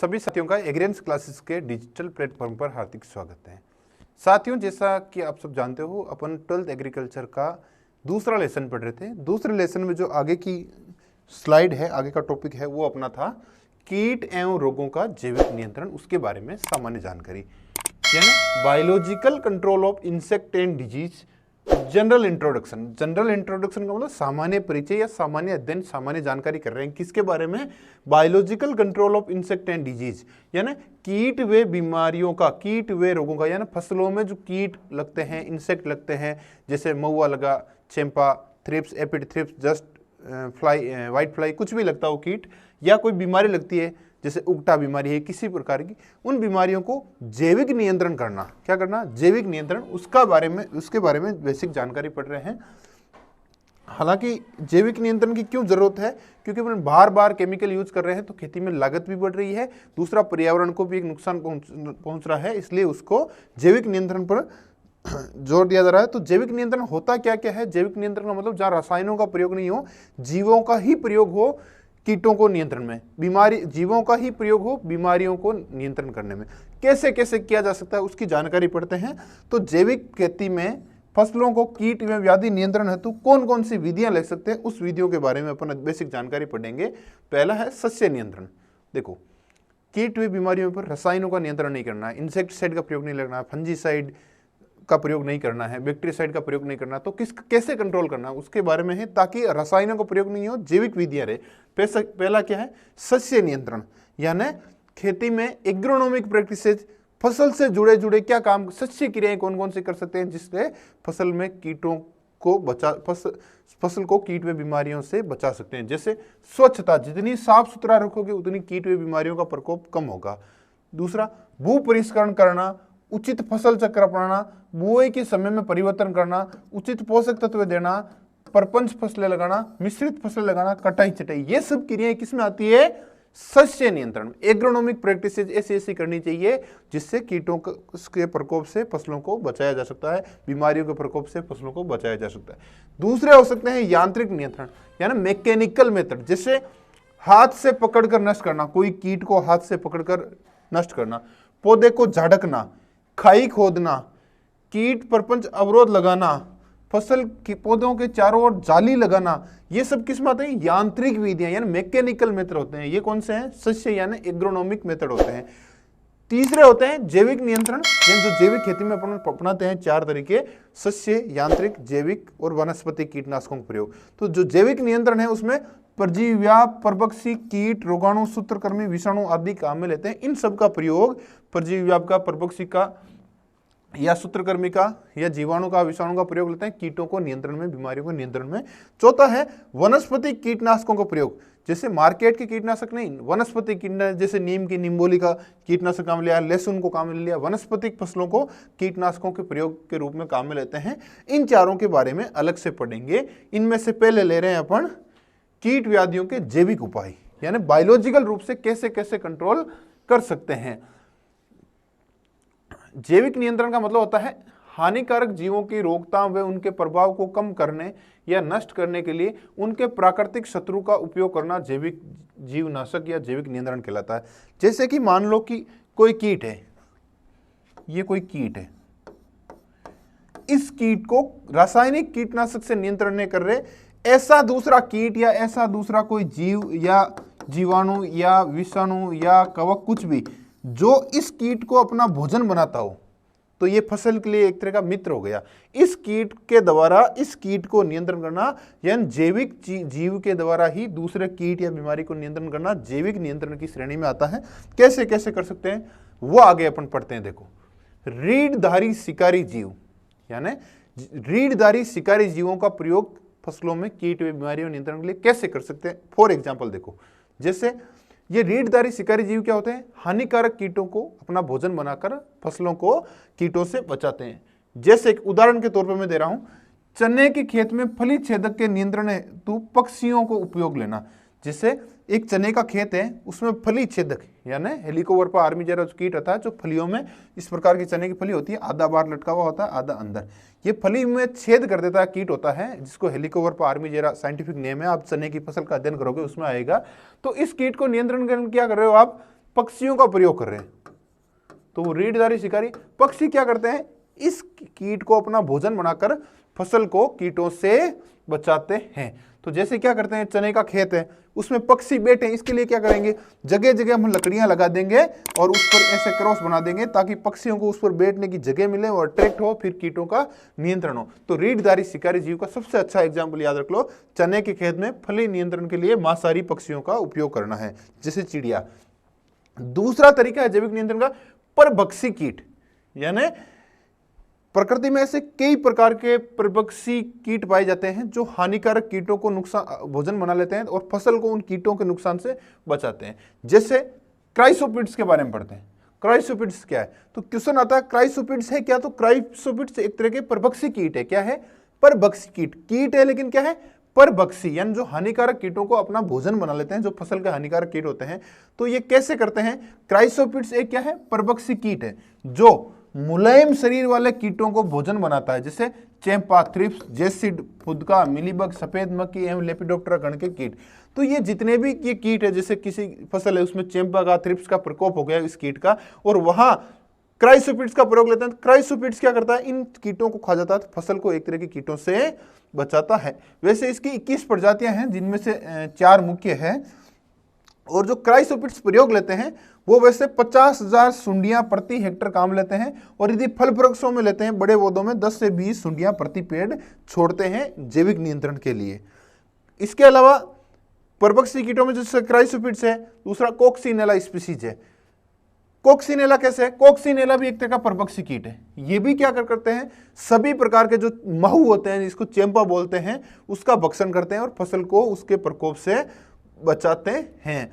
सभी साथियों का एग्रीएंस क्लासेस के डिजिटल प्लेटफॉर्म पर हार्दिक स्वागत है। साथियों, जैसा कि आप सब जानते हो, अपन 12th एग्रीकल्चर का दूसरा लेसन पढ़ रहे थे। दूसरे लेसन में जो आगे की स्लाइड है, आगे का टॉपिक है, वो अपना था कीट एवं रोगों का जैविक नियंत्रण, उसके बारे में सामान्य जानकारी, यानी biological control of insect and disease. General introduction, general introduction का मतलब सामान्य परिचय या सामान्य अध्ययन, सामान्य जानकारी कर रहे हैं किसके बारे में? Biological control of insect and disease, यानी कीट व बीमारियों का, कीट व रोगों का, यानी फसलों में जो कीट लगते हैं, इंसेक्ट लगते हैं, जैसे महुआ लगा, चेम्पा, थ्रिप्स, एपिड थ्रिप्स, जस्ट फ्लाई, व्हाइट फ्लाई, कुछ भी लगता हो कीट, या कोई बीमारी लगती है जैसे उगटा बीमारी है किसी प्रकार की, उन बीमारियों को जैविक नियंत्रण करना। क्या करना? जैविक नियंत्रण, उसके बारे में बेसिक जानकारी पढ़ रहे हैं। हालांकि जैविक नियंत्रण की क्यों जरूरत है? क्योंकि अपन बार बार केमिकल यूज कर रहे हैं तो खेती में लागत भी बढ़ रही है, दूसरा पर्यावरण को भी एक नुकसान पहुंच रहा है, इसलिए उसको जैविक नियंत्रण पर जोर दिया जा रहा है। तो जैविक नियंत्रण होता क्या क्या है? जैविक नियंत्रण का मतलब जहाँ रसायनों का प्रयोग नहीं हो, जीवों का ही प्रयोग हो कीटों को नियंत्रण में, जीवों का ही प्रयोग हो बीमारियों को नियंत्रण करने में। कैसे कैसे किया जा सकता है उसकी जानकारी पढ़ते हैं। तो जैविक खेती में फसलों को कीट एवं व्याधि नियंत्रण हेतु कौन कौन सी विधियां ले सकते हैं, उस विधियों के बारे में अपन बेसिक जानकारी पढ़ेंगे। पहला है सस्य नियंत्रण। देखो, कीट व बीमारियों पर रसायनों का नियंत्रण नहीं करना है, इंसेक्टिसाइड का प्रयोग नहीं करना है, फंजीसाइड का प्रयोग नहीं करना है, बैक्टीरियासाइड का प्रयोग नहीं करना। तो कैसे कंट्रोल करना है उसके बारे में है, ताकि रसायनों का प्रयोग नहीं हो, जैविक विधियां रहे। पहला क्या है? सस्य नियंत्रण, यानी खेती में एग्रोनॉमिक प्रैक्टिसेज, फसल से जुड़े क्या काम, सस्य क्रियाएं कौन कौन सी कर सकते हैं जिससे फसल में कीटों को फसल को कीट व बीमारियों से बचा सकते हैं। जैसे स्वच्छता, जितनी साफ सुथरा रखोगे उतनी कीट व बीमारियों का प्रकोप कम होगा। दूसरा, भू परिष्करण करना, उचित फसल चक्र अपनाना, बुआई के समय में परिवर्तन करना, उचित पोषक तत्व देना, परपंच फसलें लगाना, मिश्रित फसल लगाना, कटाई चटाई, ये सब क्रियाएं किसमें आती है? सस्य नियंत्रण। एग्रोनॉमिक प्रैक्टिसेज ऐसी करनी चाहिए जिससे कीटों के प्रकोप से फसलों को बचाया जा सकता है, बीमारियों के प्रकोप से फसलों को बचाया जा सकता है। दूसरे हो सकते हैं यांत्रिक नियंत्रण, यानी मैकेनिकल मेथड, जैसे हाथ से पकड़कर नष्ट करना, कोई कीट को हाथ से पकड़कर नष्ट करना, पौधे को झटकना, खाई खोदना, कीट परपंच अवरोध लगाना, फसल के पौधों के चारों ओर जाली लगाना, ये सब किस में आते हैं? यांत्रिक विधियां, यानी मैकेनिकल मेथड होते हैं। ये कौन से हैं? सस्य यानी एग्रोनॉमिक मेथड होते हैं। तीसरे होते हैं जैविक नियंत्रण, जो जैविक खेती में अपन अपनाते हैं 4 तरीके: सस्य, यांत्रिक, जैविक और वनस्पति कीटनाशकों का प्रयोग। तो जो जैविक नियंत्रण है उसमें परजीव्या, परभक्षी, कीट, रोगाणु, सूत्रकृमि, विषाणु आदि काम में लेते हैं। इन सब का प्रयोग, परजीव्या का, परभक्षी का या सूत्रकृमि का या जीवाणु का, विषाणु का प्रयोग लेते हैं कीटों को नियंत्रण में, बीमारियों को नियंत्रण में। चौथा है वनस्पति कीटनाशकों का प्रयोग, जैसे मार्केट के कीटनाशक नहीं, वनस्पति कीटनाशक, जैसे नीम की, निम्बोली का कीटनाशक काम लिया, लहसुन को काम ले लिया, वनस्पतिक फसलों को कीटनाशकों के प्रयोग के रूप में काम में लेते हैं। इन चारों के बारे में अलग से पढ़ेंगे। इनमें से पहले ले रहे हैं अपन कीट व्याधियों के जैविक उपाय, यानी बायोलॉजिकल रूप से कैसे कैसे कंट्रोल कर सकते हैं। जैविक नियंत्रण का मतलब होता है हानिकारक जीवों की रोकथाम व उनके प्रभाव को कम करने या नष्ट करने के लिए उनके प्राकृतिक शत्रु का उपयोग करना जैविक जीवनाशक या जैविक नियंत्रण कहलाता है। जैसे कि मान लो कि कोई कीट है, ये कोई कीट है, इस कीट को रासायनिक कीटनाशक से नियंत्रण नहीं कर रहे, ऐसा दूसरा कीट या ऐसा दूसरा कोई जीव या जीवाणु या विषाणु या कवक, कुछ भी जो इस कीट को अपना भोजन बनाता हो, तो ये फसल के लिए एक तरह का मित्र हो गया। इस कीट के द्वारा इस कीट को नियंत्रण करना, यानी जैविक जीव के द्वारा ही दूसरे कीट या बीमारी को नियंत्रण करना जैविक नियंत्रण की श्रेणी में आता है। कैसे कैसे कर सकते हैं वो आगे अपन पढ़ते हैं। देखो, रीढ़धारी शिकारी जीव, यानी रीढ़धारी शिकारी जीवों का प्रयोग फसलों में कीट व बीमारियों नियंत्रण के लिए कैसे कर सकते हैं। फॉर एग्जाम्पल देखो, जैसे ये रीढ़धारी शिकारी जीव क्या होते हैं? हानिकारक कीटों को अपना भोजन बनाकर फसलों को कीटों से बचाते हैं। जैसे एक उदाहरण के तौर पर मैं दे रहा हूं, चने के खेत में फली छेदक के नियंत्रण हेतु पक्षियों को उपयोग लेना। जैसे एक चने का खेत है, उसमें फली छेदक यानी हेलिकोवर्पा आर्मीजेरा कीट आता है, जो फलियों में इस प्रकार की चने की फली होती है, आधा बाहर लटका हुआ होता है, आधा अंदर, ये फली में छेद कर देता है कीट होता है, जिसको हेलिकोवर्पा आर्मीजेरा साइंटिफिक नेम है। आप चने की फसल का अध्ययन करोगे उसमें आएगा। तो इस कीट को नियंत्रण करने क्या कर रहे हो आप? पक्षियों का प्रयोग कर रहे हैं। तो वो रीढ़धारी शिकारी पक्षी क्या करते हैं, इस कीट को अपना भोजन बनाकर फसल को कीटों से बचाते हैं। तो जैसे क्या करते हैं, चने का खेत है, उसमें पक्षी बैठे हैं, इसके लिए क्या करेंगे, जगह जगह हम लकड़ियां लगा देंगे और उस पर ऐसे क्रॉस बना देंगे ताकि पक्षियों को उस पर बैठने की जगह मिले और अट्रैक्ट हो, फिर कीटों का नियंत्रण हो। तो रीढ़धारी शिकारी जीव का सबसे अच्छा एग्जाम्पल याद रख लो, चने के खेत में फली नियंत्रण के लिए मांसाहारी पक्षियों का उपयोग करना है, जैसे चिड़िया। दूसरा तरीका है जैविक नियंत्रण का परभक्षी कीट, यानी प्रकृति में ऐसे कई प्रकार के परभक्षी कीट पाए जाते हैं जो हानिकारक कीटों को नुकसान भोजन बना लेते हैं और फसल को उन कीटों के नुकसान से बचाते हैं। जैसे क्राइसोपिड्स के बारे में पढ़ते हैं। क्राइसोपिड्स क्या है, तो क्वेश्चन आता है क्राइसोपिड्स है क्या, तो क्राइसोपिड्स एक तरह के परभक्षी कीट है। क्या है, परभक्षी कीट, कीट है लेकिन क्या है, परभक्षी, यानी जो हानिकारक कीटों को अपना भोजन बना लेते हैं, जो फसल के हानिकारक कीट होते हैं। तो ये कैसे करते हैं, क्राइसोपिड्स एक क्या है, परभक्षी कीट है जो मुलायम शरीर वाले कीटों को भोजन बनाता है, जैसे चेम्पा, थ्रिप्स, जेसिड, फुदका, मिलीबग, सफेद मक्खी एवं लेपिडोप्टेरा गण के कीट। तो ये जितने भी ये कीट है, जैसे किसी फसल है उसमें चेम्पा का, थ्रिप्स का प्रकोप हो गया इस कीट का, और वहां क्राइसोपिड्स का प्रयोग लेते हैं। क्राइसोपिड्स क्या करता है, इन कीटों को खा जाता है, फसल को एक तरह के कीटों से बचाता है। वैसे इसकी 21 प्रजातियां हैं, जिनमें से 4 मुख्य है। और जो क्राइसोपिड्स प्रयोग लेते हैं वो वैसे 50,000 सुंडियां प्रति हेक्टर काम लेते हैं, और यदि फल वृक्षों में लेते हैं, बड़े पौधों में 10 से 20 सुंडियां प्रति पेड़ छोड़ते हैं जैविक नियंत्रण के लिए। इसके अलावा परभक्षी कीटों में जैसे क्राइसोपिड्स है, दूसरा कोक्सिनेला स्पीसीज है। कोक्सिनेला कैसे है, कोक्सिनेला भी एक तरह का परभक्षी कीट है। ये भी क्या करते हैं, सभी प्रकार के जो महू होते हैं, जिसको चेम्पा बोलते हैं, उसका भक्षण करते हैं और फसल को उसके प्रकोप से बचाते हैं।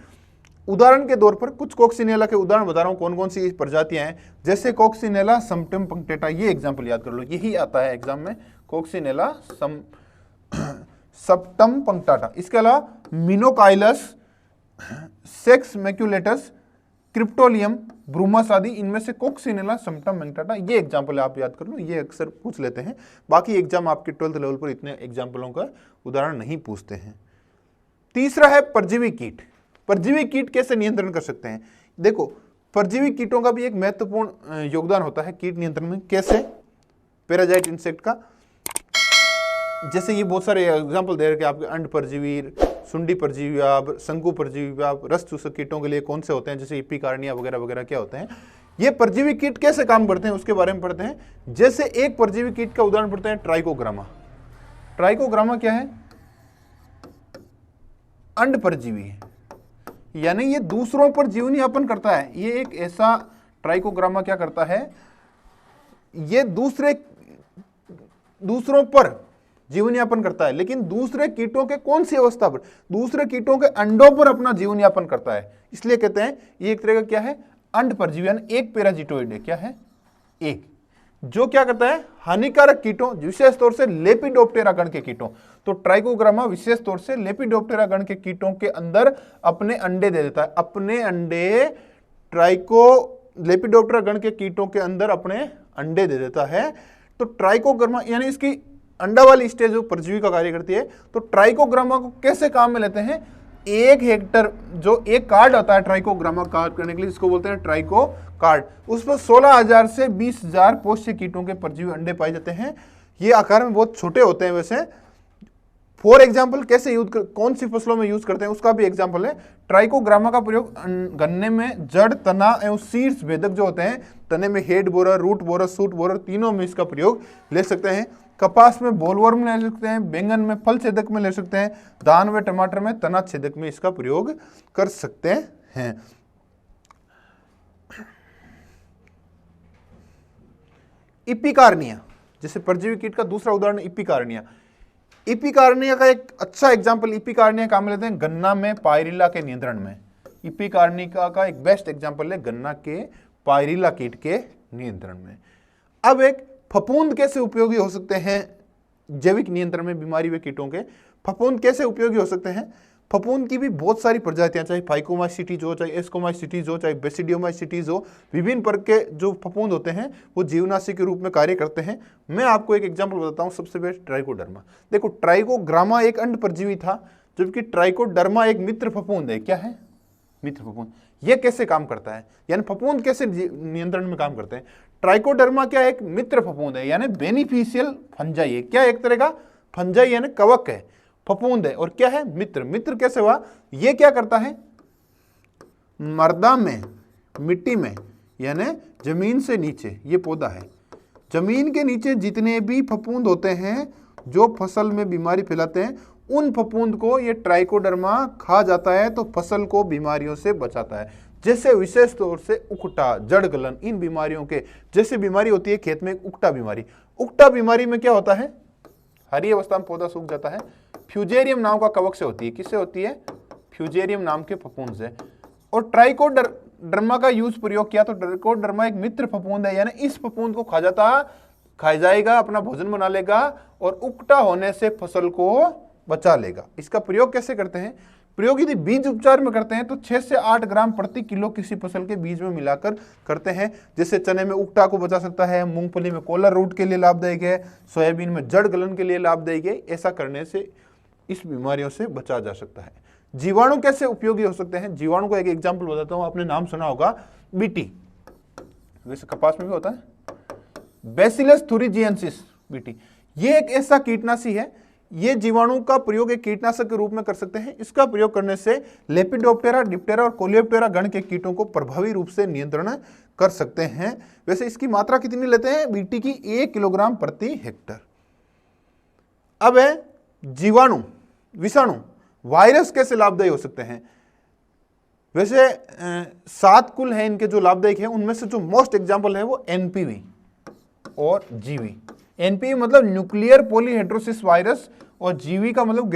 उदाहरण के तौर पर कुछ कोक्सिनेला के उदाहरण बता रहा हूं, कौन कौन सी प्रजातियां हैं। जैसे कोक्सिनेला समटम पंक्टेटा, ये एग्जाम्पल याद कर लो, यही आता है एग्जाम में, कोक्सिनेला सप्टम पंक्टाटा। इसके अलावा मिनोकाइलस, सेक्स मैक्यूलेटस, क्रिप्टोलियम, ब्रूमस आदि, इनमें से कोक्सिनेला समटम पंक्टाटा ये एग्जाम्पल आप याद कर लो, ये अक्सर पूछ लेते हैं। बाकी एग्जाम आपके 12th लेवल पर इतने एग्जाम्पलों का उदाहरण नहीं पूछते हैं। तीसरा है परजीवी कीट। परजीवी कीट कैसे नियंत्रण कर सकते हैं, देखो परजीवी कीटों का भी एक महत्वपूर्ण योगदान होता है कीट नियंत्रण में। कैसे, पैराजाइट इंसेक्ट का, जैसे ये बहुत सारे एग्जांपल दे रहे हैं कि आपके अंड परजीवी, सुंडी परजीवी, शंकु परजीवी, रस चूसक कीटों के लिए कौन से होते हैं, जैसे इपिकार्निया वगैरह वगैरह क्या होते हैं। ये परजीवी कीट कैसे काम करते हैं उसके बारे में पढ़ते हैं। जैसे एक परजीवी कीट का उदाहरण पढ़ते हैं, ट्राइकोग्रामा। ट्राइकोग्रामा क्या है, अंड परजीवी है, यानी ये दूसरों पर जीवन यापन करता है। ये एक ऐसा ट्राइकोग्रामा क्या करता है, ये दूसरों पर जीवन यापन करता है, लेकिन दूसरे कीटों के कौन सी अवस्था पर, दूसरे कीटों के अंडों पर अपना जीवन यापन करता है। इसलिए कहते हैं ये एक तरह का क्या है, अंड परजीवी, यानी एक पैराजिटोइड है। क्या है, एक, जो क्या करता है, हानिकारक कीटों, विशेष तौर से लेपिडोप्टेरा गण के कीटों। तो ट्राइकोग्रामा विशेष तौर से लेपिडोप्टेरा गण के कीटों के अंदर अपने अंडे दे देता है। अपने अंडे लेपिडोप्टेरा गण के कीटों के अंदर अपने अंडे दे देता है। तो ट्राइकोग्रामा यानी इसकी अंडा वाली स्टेज जो परजीवी का कार्य करती है। तो ट्राइकोग्रामा को कैसे काम में लेते हैं, 1 हेक्टर जो एक कार्ड आता है ट्राइकोग्रामा कार्ड करने के लिए, जिसको बोलते हैं ट्राइको कार्ड, उस पर 16,000 से 20,000 पोष्य कीटों के परजीवी अंडे पाए जाते हैं। ये आकार में बहुत छोटे होते हैं। वैसे फॉर एग्जाम्पल कैसे कौन सी फसलों में यूज करते हैं उसका भी एग्जाम्पल है। ट्राइकोग्रामा का प्रयोग गन्ने में जड़, तना एवं शीर्ष भेदक जो होते हैं, तने में head borer, root borer, shoot borer, तीनों में इसका प्रयोग ले सकते हैं। कपास में बोलवर्म ले सकते हैं, बैंगन में फल छेदक में ले सकते हैं, धान व टमाटर में तना छेदक में इसका प्रयोग कर सकते हैं। इपिकार्निया, जैसे परजीवी कीट का दूसरा उदाहरण इपिकार्निया। इपिकार्निया का एक अच्छा एग्जाम्पल, इपिकार्निया काम लेते हैं गन्ना में पायरिल्ला के नियंत्रण में। इपिकार्निया का एक बेस्ट एग्जाम्पल है गन्ना के पायरिल्ला कीट के नियंत्रण में। अब एक फफूंद कैसे उपयोगी हो सकते हैं जैविक नियंत्रण में, बीमारी व कीटों के फफूंद कैसे उपयोगी हो सकते हैं। फफूंद की भी बहुत सारी प्रजातियां, चाहे फाइकोमाइसिटीज हो, चाहे एस्कोमाइसिटीज हो, चाहे बेसिडियोमाइसिटीज हो, विभिन्न प्रकार के जो फफूंद होते हैं वो जीवनाशी के रूप में कार्य करते हैं। मैं आपको एक एग्जांपल बताता हूं, सबसे बेस्ट ट्राइकोडर्मा। देखो ट्राइकोग्रामा एक अंड परजीवी था, जबकि ट्राइकोडर्मा एक मित्र फफूंद है। क्या है, मित्र फफूंद। ये कैसे काम करता है, यानी फफूंद कैसे नियंत्रण में काम करते हैं। ट्राइकोडर्मा क्या एक मित्र फफूंद है, यानी बेनिफिशियल फंजाई है। क्या एक तरह का फंजाई यानी कवक है, फफूंद है, और क्या है मित्र। मित्र कैसे हुआ, ये क्या करता है, मर्दा में, मिट्टी में, यानी जमीन से नीचे, ये पौधा है, जमीन के नीचे जितने भी फफूंद होते हैं जो फसल में बीमारी फैलाते हैं, उन फफूंद को ये ट्राइकोडर्मा खा जाता है, तो फसल को बीमारियों से बचाता है। जैसे विशेष तौर से उकटा, जड़ गलन, इन बीमारियों के, जैसे बीमारी होती है खेत में उकटा बीमारी, उकटा बीमारी में क्या होता है, हरी अवस्था में पौधा सूख जाता है, फ्यूजेरियम नाम का कवक से होती है। किससे होती है, फ्यूजेरियम नाम के फफूंद से। और ट्राइकोडर्मा का यूज प्रयोग किया तो ट्राइकोडर्मा एक मित्र फफूंद है, यानी इस फफूंद को खा जाएगा, अपना भोजन बना लेगा और उकटा होने से फसल को बचा लेगा। इसका प्रयोग कैसे करते हैं, प्रयोग यदि बीज उपचार में करते हैं तो 6 से 8 ग्राम प्रति किलो किसी फसल के बीज में मिलाकर करते हैं। जैसे चने में उकटा को बचा सकता है, मूंगफली में कोलर रूट के लिए लाभदायक है, सोयाबीन में जड़ गलन के लिए लाभदायक है। ऐसा करने से इस बीमारियों से बचा जा सकता है। जीवाणु कैसे उपयोगी हो सकते हैं, जीवाणु को एक एग्जाम्पल बताता हूं, आपने नाम सुना होगा बीटी, वैसे कपास में भी होता है, बैसिलस thuringiensis बीटी। ये एक ऐसा कीटनाशी है, ये जीवाणु का प्रयोग एक कीटनाशक के रूप में कर सकते हैं। इसका प्रयोग करने से लेपिडोप्टेरा, डिप्टेरा और कोलियोप्टेरा गण के कीटों को प्रभावी रूप से नियंत्रण कर सकते हैं। वैसे इसकी मात्रा कितनी लेते हैं बीटी की, 1 किलोग्राम प्रति हेक्टर। अब है जीवाणु, विषाणु, वायरस कैसे लाभदायी हो सकते हैं। वैसे 7 कुल है इनके जो लाभदायक है, उनमें से जो मोस्ट एग्जाम्पल है वो एनपीवी और जीवी। एनपीवी मतलब न्यूक्लियर पॉलीहेड्रोसिस वायरस और जीवी का मतलब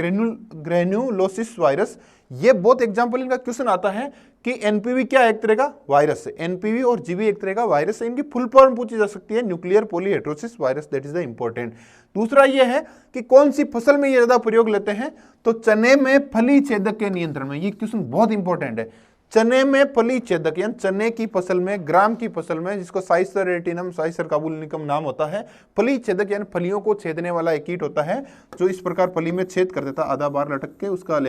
ग्रेन्युलोसिस वायरस। ये बहुत एग्जाम्पल इनका क्वेश्चन आता है कि एनपीवी क्या एक तरह का वायरस है, एनपीवी और जीवी एक तरह का वायरस है। इनकी फुल फॉर्म पूछी जा सकती है, nuclear polyhedrosis virus, that is the important. दूसरा ये है कि कौन सी फसल में ये ज्यादा प्रयोग लेते हैं, तो चने में फली छेदक के नियंत्रण में। ये क्वेश्चन बहुत इंपॉर्टेंट है। चने में फली छेदक यानी चने की फसल में, ग्राम की फसल में, जिसको साइसर रेटिनम, साइसर काबुलिनिकम नाम होता है, फली छेदक यानी फलियों को छेदने वाला एक कीट होता है जो इस प्रकार फली में छेद कर देता है, आधा बार लटक के, उसका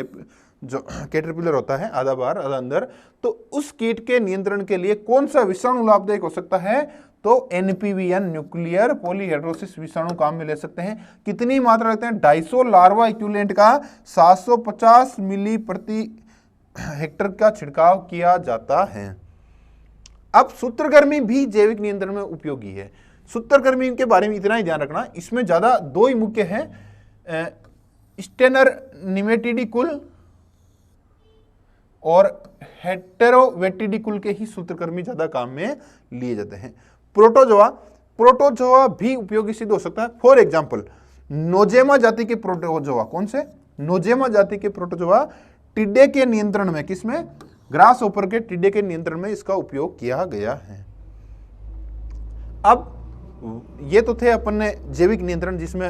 जो कैटरपिलर होता है आधा बार आधा अंदर। तो उस कीट के नियंत्रण के लिए कौन सा विषाणु लाभदायक हो सकता है, तो एनपीवी यानी न्यूक्लियर पॉलीहेड्रोसिस विषाणु काम में ले सकते हैं। कितनी मात्रा लेते हैं, 250 लार्वा इक्विवेलेंट का 750 मिली प्रति हेक्टर का छिड़काव किया जाता है। अब सूत्रकृमि भी जैविक नियंत्रण में उपयोगी है। सूत्रकृमि के बारे में इतना ही ध्यान रखना, इसमें ज्यादा 2 ही मुख्य हैं, स्टेनर निमेटिडिकुल और हेटेरोवेटिडिकुल के ही सूत्रकृमि ज्यादा काम में लिए जाते हैं। प्रोटोजोआ भी उपयोगी सिद्ध हो सकता है। फॉर एग्जाम्पल नोजेमा जाति के प्रोटोजोआ, कौन से, नोजेमा जाति के प्रोटोजोआ टिड्डे के नियंत्रण में, किसमें, ग्रास होपर के टिड्डे के नियंत्रण में इसका उपयोग किया गया है। अब ये तो थे अपन ने जैविक नियंत्रण, जिसमें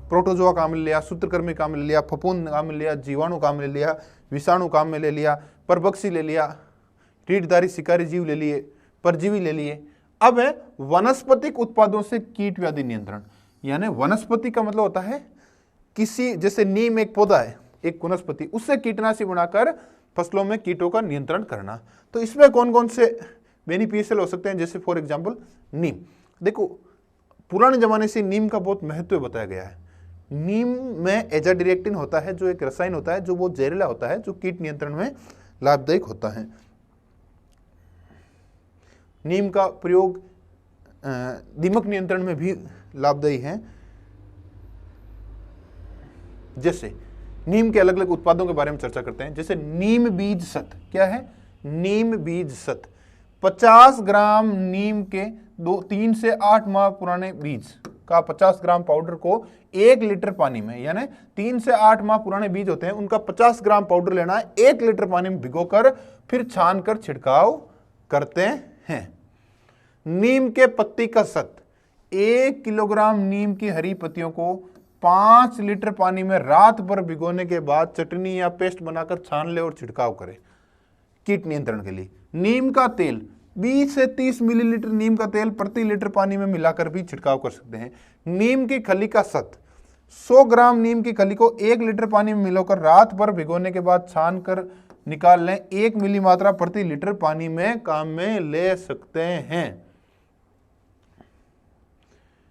प्रोटोजोआ काम ले लिया, सूत्रकृमि काम ले लिया, फफूंद काम ले लिया, जीवाणु काम ले लिया, विषाणु काम में ले लिया, परभक्षी ले लिया, कीटधारी शिकारी जीव ले लिए, परजीवी ले लिए। अब है वनस्पतिक उत्पादों से कीट व्याधि नियंत्रण, यानी वनस्पति का मतलब होता है किसी, जैसे नीम एक पौधा है, एक वनस्पति, उससे कीटनाशी बनाकर फसलों में कीटों का नियंत्रण करना। तो इसमें कौन कौन से बेनिफिशियल हो सकते हैं, जैसे फॉर एग्जांपल नीम। देखो पुराने जमाने से नीम का बहुत महत्व बताया गया है। नीम में एजाडिरेक्टिन होता है, जो एक रसायन होता है जो बहुत जहरीला होता है, जो कीट नियंत्रण में लाभदायक होता है। नीम का प्रयोग दीमक नियंत्रण में भी लाभदायी है। जैसे नीम के अलग अलग उत्पादों के बारे में चर्चा करते हैं, जैसे नीम बीज सत, क्या है, नीम बीज सत, 50 ग्राम नीम के 3 से 8 माह पुराने बीज का 50 ग्राम पाउडर को 1 लीटर पानी में, यानी 3 से 8 माह पुराने बीज होते हैं, उनका 50 ग्राम पाउडर लेना है, 1 लीटर पानी में भिगोकर फिर छान कर छिड़काव करते हैं। नीम के पत्ती का सत, 1 किलोग्राम नीम की हरी पत्तियों को 5 लीटर पानी में रात भर भिगोने के बाद चटनी या पेस्ट बनाकर छान ले और छिड़काव करें कीट नियंत्रण के लिए। नीम का तेल, 20 से 30 मिलीलीटर नीम का तेल प्रति लीटर पानी में मिलाकर भी छिड़काव कर सकते हैं। नीम की खली का सत, 100 ग्राम नीम की खली को 1 लीटर पानी में मिलाकर रात भर भिगोने के बाद छान कर निकाल लें 1 मिली मात्रा प्रति लीटर पानी में काम में ले सकते हैं।